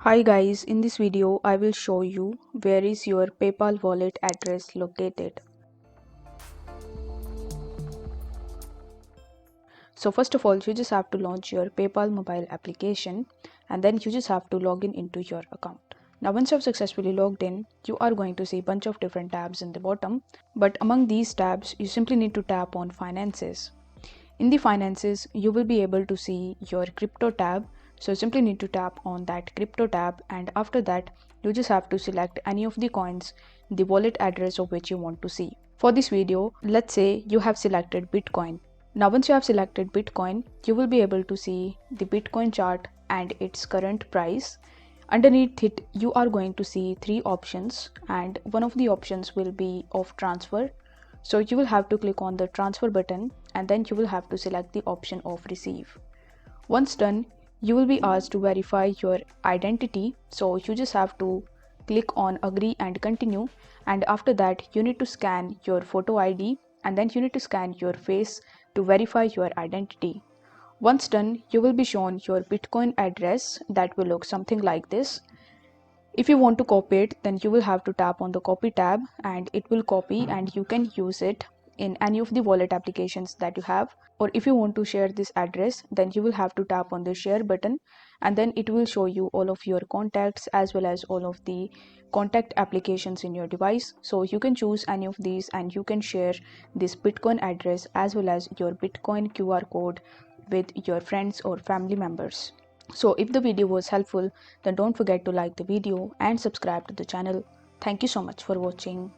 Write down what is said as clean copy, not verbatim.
Hi guys, in this video I will show you where is your PayPal wallet address located. So first of all, you just have to launch your PayPal mobile application and then you just have to log in into your account. Now once you have successfully logged in, you are going to see a bunch of different tabs in the bottom, but among these tabs you simply need to tap on Finances. In the Finances, you will be able to see your crypto tab. So simply need to tap on that crypto tab, and after that you just have to select any of the coins, the wallet address of which you want to see. For this video, let's say you have selected Bitcoin. Now once you have selected Bitcoin, you will be able to see the Bitcoin chart and its current price. Underneath it, you are going to see three options, and one of the options will be of transfer. So you will have to click on the transfer button and then you will have to select the option of receive. Once done, you will be asked to verify your identity. So you just have to click on agree and continue, and after that you need to scan your photo ID and then you need to scan your face to verify your identity. Once done, you will be shown your Bitcoin address that will look something like this. If you want to copy it, then you will have to tap on the copy tab and it will copy and you can use it in any of the wallet applications that you have. Or if you want to share this address, then you will have to tap on the share button and then it will show you all of your contacts as well as all of the contact applications in your device. So you can choose any of these and you can share this Bitcoin address as well as your Bitcoin QR code with your friends or family members. So if the video was helpful, then don't forget to like the video and subscribe to the channel. Thank you so much for watching.